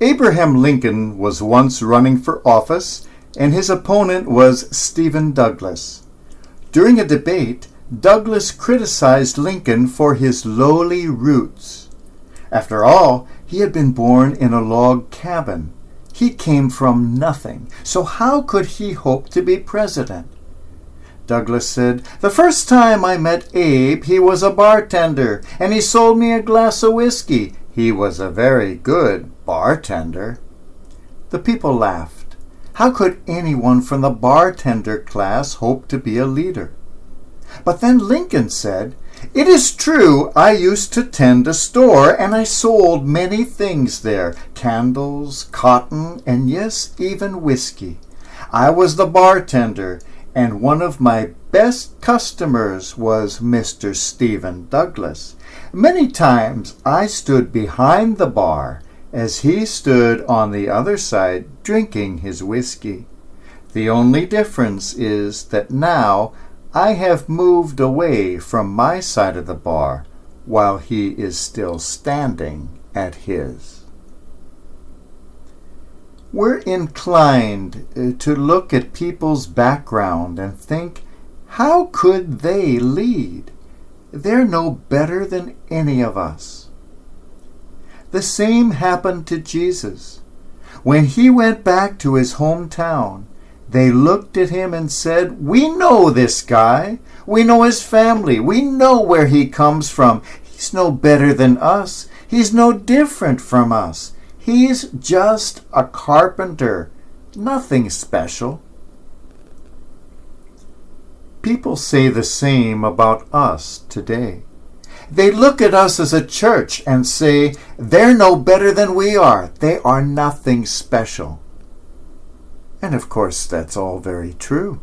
Abraham Lincoln was once running for office, and his opponent was Stephen Douglas. During a debate, Douglas criticized Lincoln for his lowly roots. After all, he had been born in a log cabin. He came from nothing, so how could he hope to be president? Douglas said, "The first time I met Abe, he was a bartender, and he sold me a glass of whiskey. He was a very good bartender." The people laughed. How could anyone from the bartender class hope to be a leader? But then Lincoln said, "It is true I used to tend a store, and I sold many things there, candles, cotton, and yes, even whiskey. I was the bartender, and one of my best customers was Mr. Stephen Douglas. Many times I stood behind the bar as he stood on the other side drinking his whiskey. The only difference is that now I have moved away from my side of the bar while he is still standing at his." We're inclined to look at people's background and think, how could they lead? They're no better than any of us. The same happened to Jesus. When he went back to his hometown, they looked at him and said, "We know this guy. We know his family. We know where he comes from. He's no better than us. He's no different from us. He's just a carpenter. Nothing special." People say the same about us today. They look at us as a church and say, "They're no better than we are. They are nothing special." And of course, that's all very true.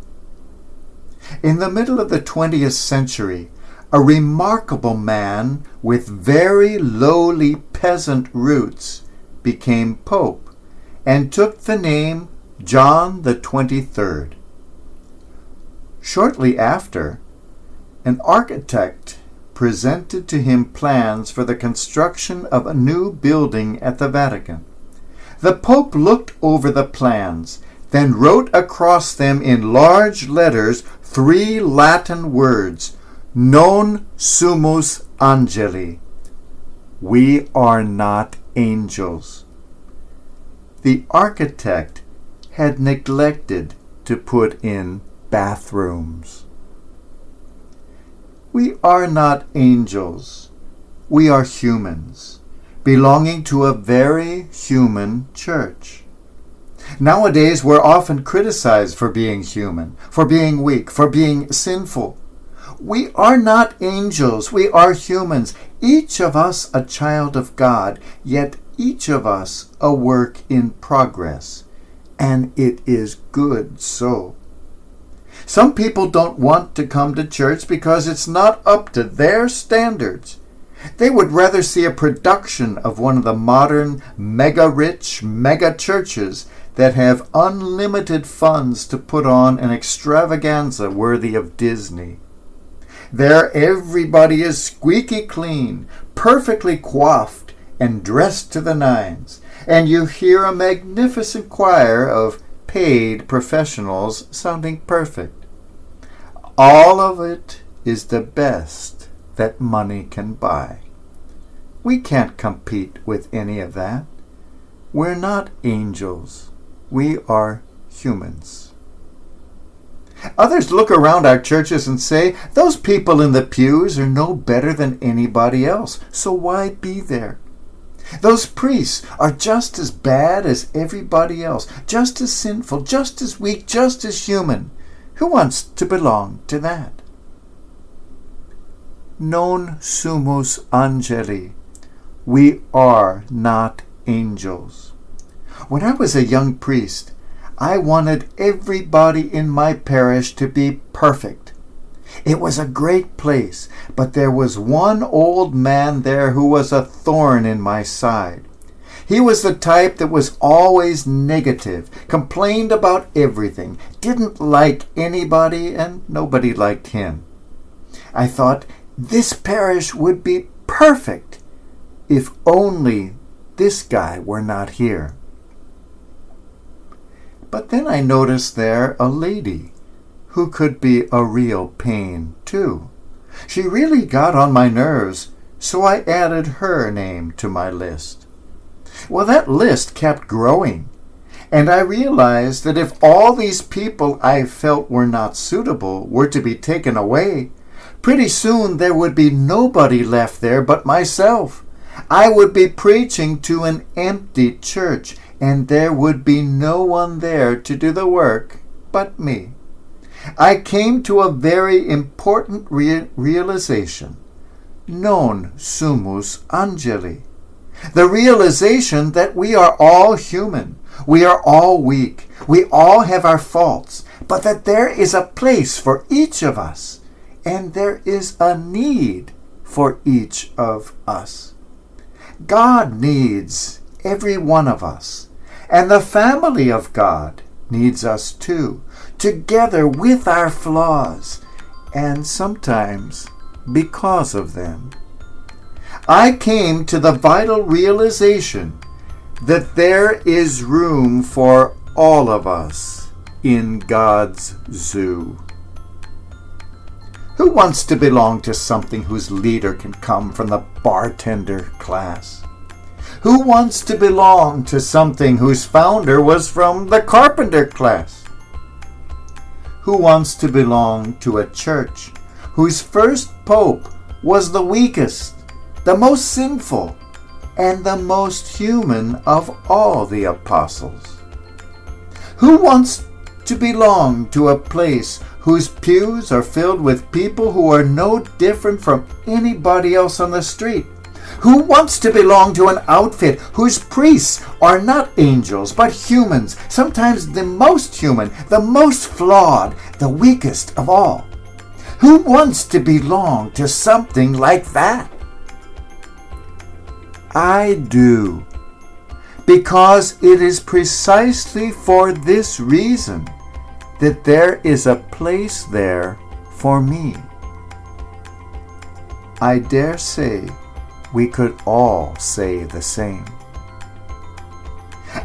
In the middle of the 20th century, a remarkable man with very lowly peasant roots became Pope and took the name John the 23rd. Shortly after, an architect presented to him plans for the construction of a new building at the Vatican. The Pope looked over the plans, then wrote across them in large letters 3 Latin words, "Non Sumus Angeli." We are not angels. The architect had neglected to put in bathrooms. We are not angels. We are humans, belonging to a very human church. Nowadays, we're often criticized for being human, for being weak, for being sinful. We are not angels. We are humans, each of us a child of God, yet each of us a work in progress. And it is good so. Some people don't want to come to church because it's not up to their standards. They would rather see a production of one of the modern mega-rich mega-churches that have unlimited funds to put on an extravaganza worthy of Disney. There everybody is squeaky clean, perfectly coiffed, and dressed to the nines, and you hear a magnificent choir of paid professionals sounding perfect. All of it is the best that money can buy. We can't compete with any of that. We're not angels. We are humans. Others look around our churches and say, "Those people in the pews are no better than anybody else, so why be there? Those priests are just as bad as everybody else, just as sinful, just as weak, just as human. Who wants to belong to that?" Non sumus angeli. We are not angels. When I was a young priest, I wanted everybody in my parish to be perfect. It was a great place, but there was one old man there who was a thorn in my side. He was the type that was always negative, complained about everything, didn't like anybody, and nobody liked him. I thought, this parish would be perfect if only this guy were not here. But then I noticed there a lady who could be a real pain too. She really got on my nerves, so I added her name to my list. Well, that list kept growing, and I realized that if all these people I felt were not suitable were to be taken away, pretty soon there would be nobody left there but myself. I would be preaching to an empty church, and there would be no one there to do the work but me. I came to a very important realization, non Sumus Angeli. The realization that we are all human, we are all weak, we all have our faults, but that there is a place for each of us, and there is a need for each of us. God needs every one of us, and the family of God needs us too, together with our flaws, and sometimes because of them. I came to the vital realization that there is room for all of us in God's zoo. Who wants to belong to something whose leader can come from the bartender class? Who wants to belong to something whose founder was from the carpenter class? Who wants to belong to a church whose first pope was the weakest, the most sinful, and the most human of all the apostles? Who wants to belong to a place whose pews are filled with people who are no different from anybody else on the street? Who wants to belong to an outfit whose priests are not angels but humans, sometimes the most human, the most flawed, the weakest of all? Who wants to belong to something like that? I do, because it is precisely for this reason that there is a place there for me. I dare say we could all say the same.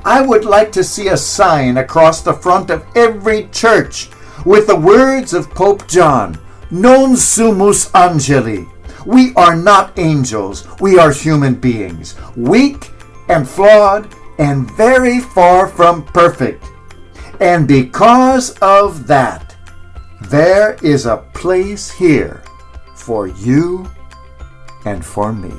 I would like to see a sign across the front of every church with the words of Pope John, Non Sumus Angeli. We are not angels, we are human beings, weak and flawed and very far from perfect. And because of that, there is a place here for you and for me.